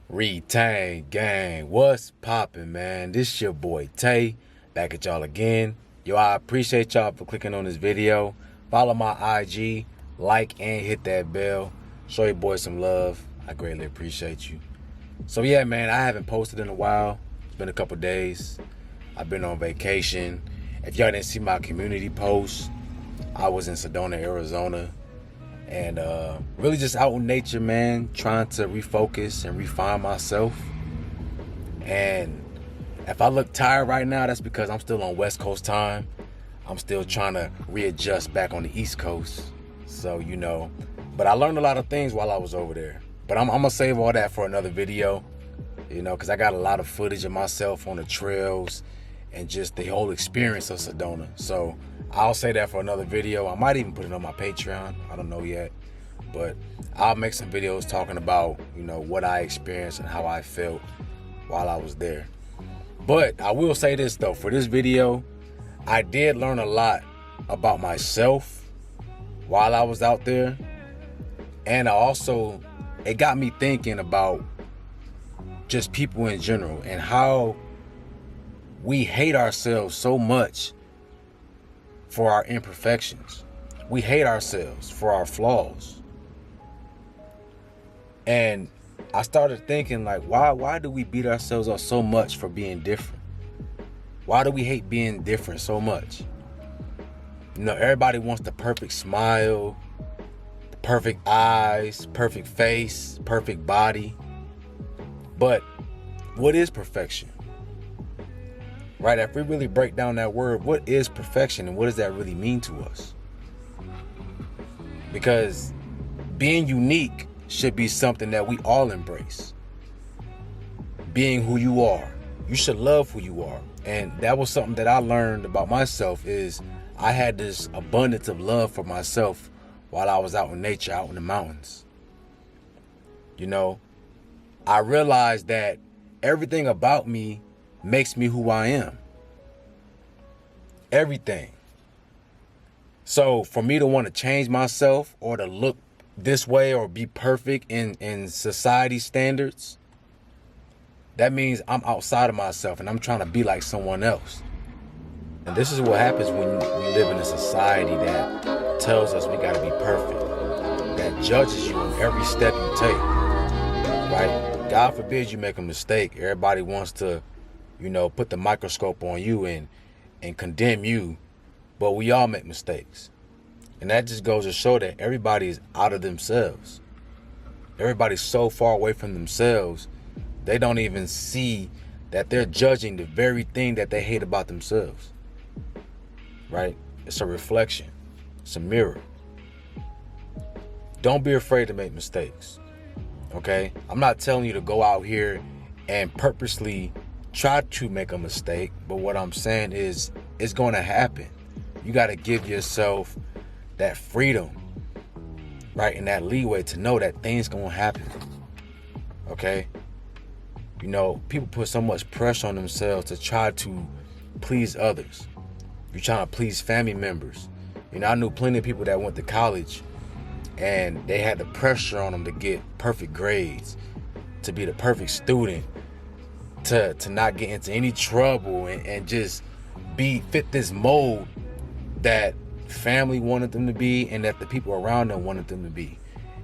Retain gang, what's poppin', man? This your boy Tay, back at y'all again. Yo, I appreciate y'all for clicking on this video. Follow my IG, like and hit that bell. Show your boy some love. I greatly appreciate you. So yeah, man, I haven't posted in a while. It's been a couple days. I've been on vacation. If y'all didn't see my community post, I was in Sedona, Arizona. And really just out in nature, man, trying to refocus and refine myself. And if I look tired right now, that's because I'm still on West Coast time. I'm still trying to readjust back on the East Coast. So, you know, but I learned a lot of things while I was over there. But I'm going to save all that for another video, you know, because I got a lot of footage of myself on the trails and just the whole experience of Sedona. So I'll say that for another video. I might even put it on my Patreon. I don't know yet. But I'll make some videos talking about, you know, what I experienced and how I felt while I was there. But I will say this, though. For this video, I did learn a lot about myself while I was out there. And it got me thinking about just people in general and how we hate ourselves so much for our imperfections. We hate ourselves for our flaws. And I started thinking, like, why do we beat ourselves up so much for being different? Why do we hate being different so much? You know, everybody wants the perfect smile, the perfect eyes, perfect face, perfect body. But what is perfection? Right, if we really break down that word, what is perfection and what does that really mean to us? Because being unique should be something that we all embrace. Being who you are. You should love who you are. And that was something that I learned about myself, is I had this abundance of love for myself while I was out in nature, out in the mountains. You know, I realized that everything about me makes me who I am. Everything. So for me to want to change myself or to look this way or be perfect in society standards, that means I'm outside of myself and I'm trying to be like someone else. And this is what happens when we live in a society that tells us we got to be perfect, that judges you on every step you take, right? God forbid you make a mistake. Everybody wants to, you know, put the microscope on you and condemn you, but we all make mistakes. And that just goes to show that everybody is out of themselves. Everybody's so far away from themselves, they don't even see that they're judging the very thing that they hate about themselves, right? It's a reflection. It's a mirror. Don't be afraid to make mistakes, okay? I'm not telling you to go out here and purposely try to make a mistake, but what I'm saying is it's going to happen. You got to give yourself that freedom, right, and that leeway to know that things going to happen, okay? You know, people put so much pressure on themselves to try to please others. You're trying to please family members. You know, I knew plenty of people that went to college and they had the pressure on them to get perfect grades, to be the perfect student, to not get into any trouble and just fit this mold that family wanted them to be and that the people around them wanted them to be.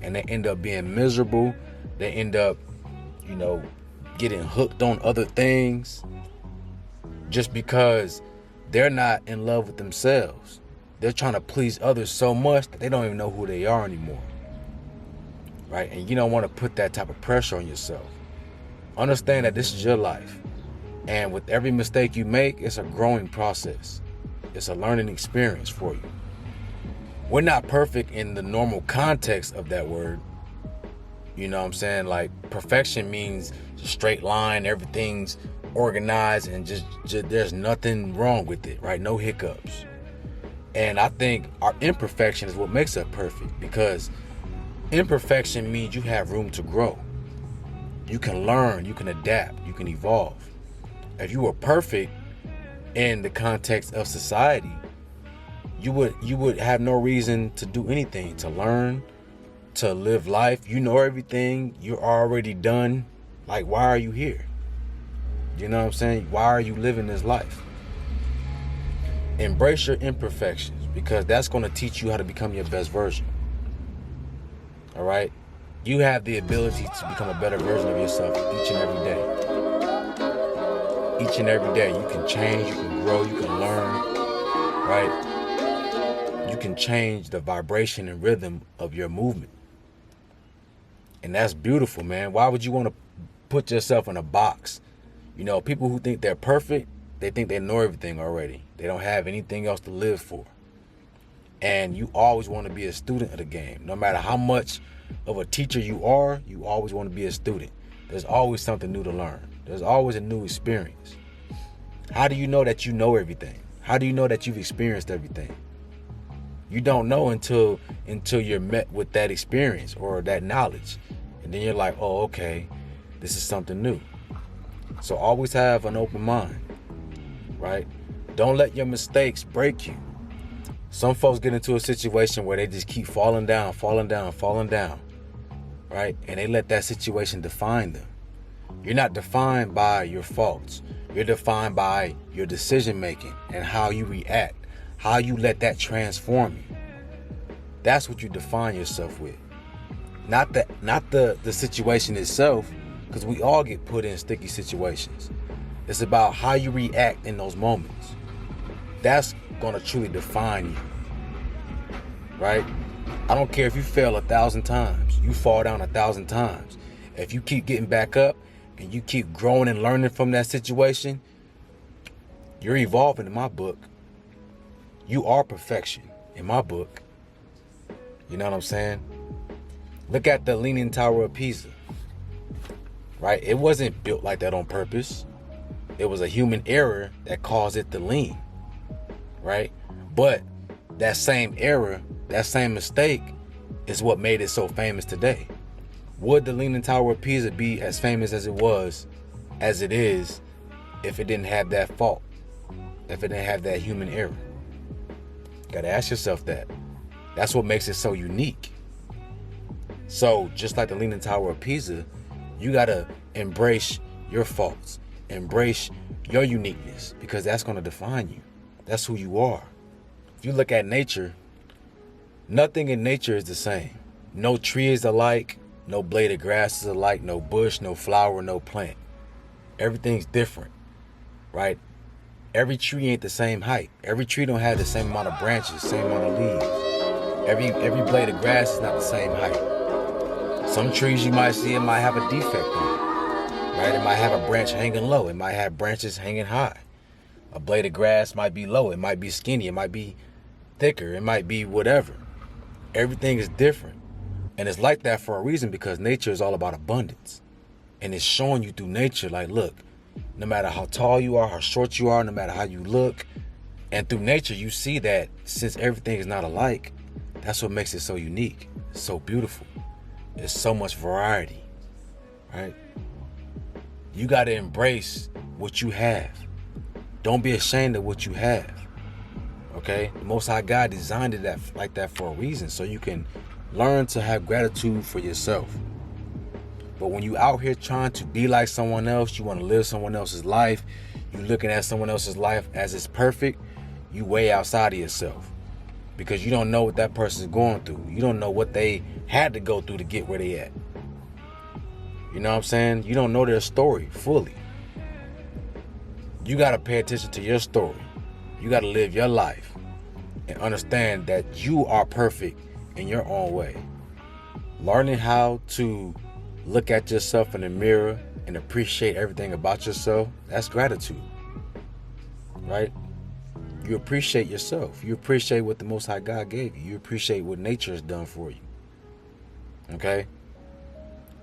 And they end up being miserable. They end up, you know, getting hooked on other things just because they're not in love with themselves. They're trying to please others so much that they don't even know who they are anymore, right? And you don't want to put that type of pressure on yourself. Understand that this is your life, and with every mistake you make, it's a growing process. It's a learning experience for you. We're not perfect in the normal context of that word. You know what I'm saying? Like, perfection means a straight line, everything's organized, and just there's nothing wrong with it, right? No hiccups. And I think our imperfection is what makes us perfect, because imperfection means you have room to grow. You can learn, you can adapt, you can evolve. If you were perfect, in the context of society, you would have no reason to do anything, to learn, to live life. You know everything. You're already done. Like, why are you here? You know what I'm saying? Why are you living this life? Embrace your imperfections, because that's going to teach you how to become your best version. All right? You have the ability to become a better version of yourself each and every day. Each and every day, you can change, you can grow, you can learn, right? You can change the vibration and rhythm of your movement. And that's beautiful, man. Why would you want to put yourself in a box? You know, people who think they're perfect, they think they know everything already. They don't have anything else to live for. And you always want to be a student of the game. No matter how much of a teacher you are, you always want to be a student. There's always something new to learn. There's always a new experience. How do you know that you know everything? How do you know that you've experienced everything? You don't know until you're met with that experience or that knowledge. And then you're like, oh, okay, this is something new. So always have an open mind, right? Don't let your mistakes break you. Some folks get into a situation where they just keep falling down, right? And they let that situation define them. You're not defined by your faults. You're defined by your decision making and how you react, how you let that transform you. That's what you define yourself with. Not the situation itself, because we all get put in sticky situations. It's about how you react in those moments. That's gonna truly define you, right? I don't care if you fail 1,000 times, you fall down 1,000 times. If you keep getting back up and you keep growing and learning from that situation, you're evolving in my book. You are perfection in my book. You know what I'm saying? Look at the Leaning Tower of Pisa, right? It wasn't built like that on purpose. It was a human error that caused it to lean, right? But that same error, that same mistake is what made it so famous today. Would the Leaning Tower of Pisa be as famous as it is, if it didn't have that fault, if it didn't have that human error? You gotta ask yourself that. That's what makes it so unique. So just like the Leaning Tower of Pisa, you gotta embrace your faults, embrace your uniqueness, because that's gonna define you. That's who you are. If you look at nature, nothing in nature is the same. No tree is alike, no blade of grass is alike, no bush, no flower, no plant. Everything's different, right? Every tree ain't the same height. Every tree don't have the same amount of branches, same amount of leaves. Every blade of grass is not the same height. Some trees you might see, it might have a defect in it, right? It might have a branch hanging low. It might have branches hanging high. A blade of grass might be low. It might be skinny. It might be thicker. It might be whatever. Everything is different. And it's like that for a reason, because nature is all about abundance. And it's showing you through nature, like, look, no matter how tall you are, how short you are, no matter how you look, and through nature you see that since everything is not alike, that's what makes it so unique. It's so beautiful. There's so much variety, right? You got to embrace what you have. Don't be ashamed of what you have, okay? The Most High God designed it like that for a reason, so you can learn to have gratitude for yourself. But when you out here trying to be like someone else, you want to live someone else's life, you looking at someone else's life as it's perfect, you way outside of yourself. Because you don't know what that person's going through. You don't know what they had to go through to get where they at. You know what I'm saying? You don't know their story fully. You got to pay attention to your story. You got to live your life and understand that you are perfect in your own way. Learning how to look at yourself in the mirror and appreciate everything about yourself, that's gratitude, right? You appreciate yourself. You appreciate what the Most High God gave you. You appreciate what nature has done for you. Okay?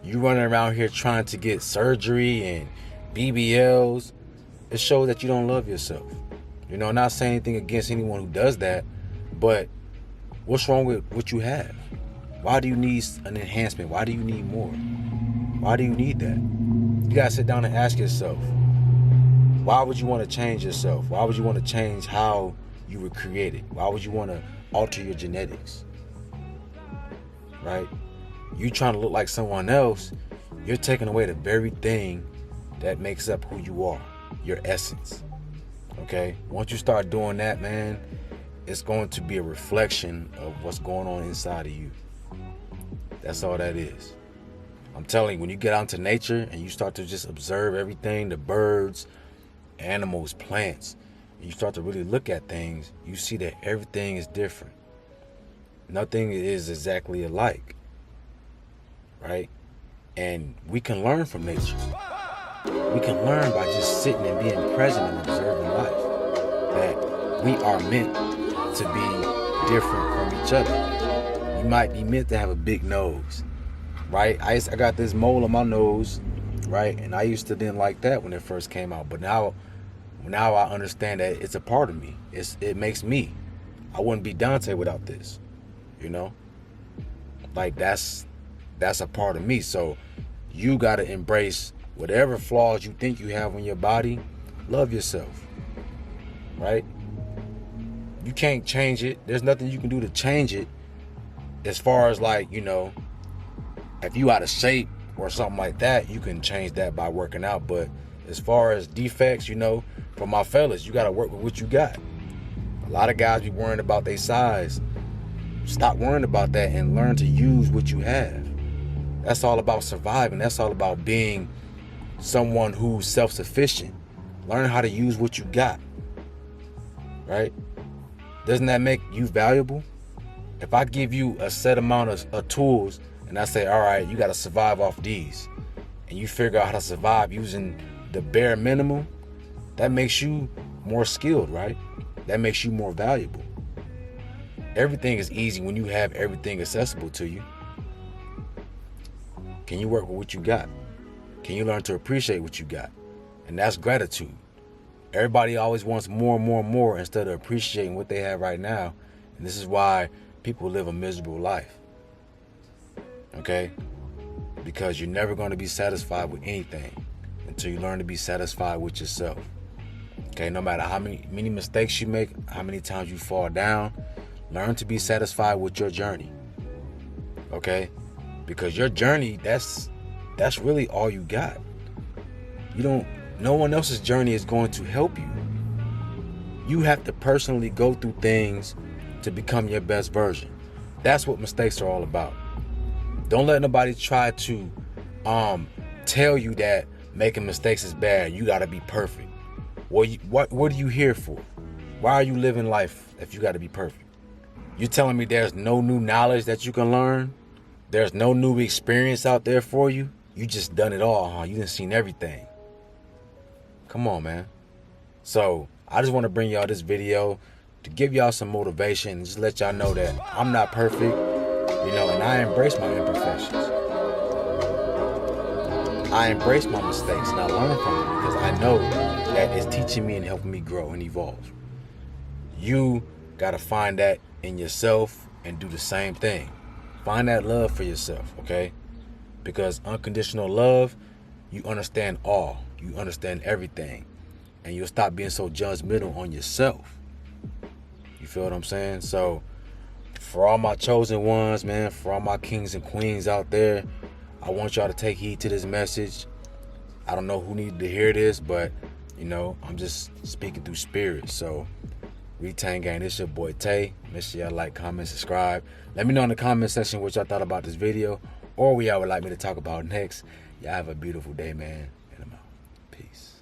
You running around here trying to get surgery and BBLs. It shows that you don't love yourself. You know, not saying anything against anyone who does that, but what's wrong with what you have? Why do you need an enhancement? Why do you need more? Why do you need that? You gotta sit down and ask yourself, Why would you want to change yourself? Why would you want to change how you were created? Why would you want to alter your genetics? Right? You trying to look like someone else, you're taking away the very thing that makes up who you are, your essence. Okay? Once you start doing that, man, it's going to be a reflection of what's going on inside of you. That's all that is. I'm telling you, when you get out into nature and you start to just observe everything, the birds, animals, plants, and you start to really look at things, you see that everything is different. Nothing is exactly alike, right? And we can learn from nature. We can learn by just sitting and being present and observing life, that we are meant to be different from each other. You might be meant to have a big nose, right? I got this mole on my nose, right? And I used to didn't like that when it first came out, but now I understand that it's a part of me. It makes me. I wouldn't be Dante without this, you know? Like that's a part of me. So you got to embrace whatever flaws you think you have in your body. Love yourself, right? You can't change it. There's nothing you can do to change it. As far as like, you know, if you out of shape or something like that, you can change that by working out. But as far as defects, you know, for my fellas, you got to work with what you got. A lot of guys be worrying about their size. Stop worrying about that and learn to use what you have. That's all about surviving. That's all about being someone who's self-sufficient. Learn how to use what you got, right? Doesn't that make you valuable? If I give you a set amount of tools and I say, all right, you got to survive off these, and you figure out how to survive using the bare minimum, that makes you more skilled, right? That makes you more valuable. Everything is easy when you have everything accessible to you. Can you work with what you got? Can you learn to appreciate what you got? And that's gratitude. Everybody always wants more and more and more instead of appreciating what they have right now. And this is why people live a miserable life. Okay? Because you're never going to be satisfied with anything until you learn to be satisfied with yourself. Okay? No matter how many mistakes you make, how many times you fall down, learn to be satisfied with your journey. Okay? Because your journey, that's really all you got. No one else's journey is going to help you. You have to personally go through things to become your best version. That's what mistakes are all about. Don't let nobody try to tell you that making mistakes is bad. You got to be perfect. Well, what are you here for? Why are you living life if you got to be perfect? You telling me there's no new knowledge that you can learn? There's no new experience out there for you? You just done it all, huh? You done seen everything. Come on, man. So I just want to bring y'all this video to give y'all some motivation and just let y'all know that I'm not perfect, you know, and I embrace my imperfections. I embrace my mistakes and I learn from them because I know that it's teaching me and helping me grow and evolve. You got to find that in yourself and do the same thing. Find that love for yourself, okay? Because unconditional love, you understand all. You understand everything. And you'll stop being so judgmental on yourself. You feel what I'm saying? So, for all my chosen ones, man, for all my kings and queens out there, I want y'all to take heed to this message. I don't know who needed to hear this, but, you know, I'm just speaking through spirit. So, Retain Gang, this your boy Tay. Make sure y'all like, comment, subscribe. Let me know in the comment section what y'all thought about this video or what y'all would like me to talk about next. Y'all have a beautiful day, man. And I'm out. Peace.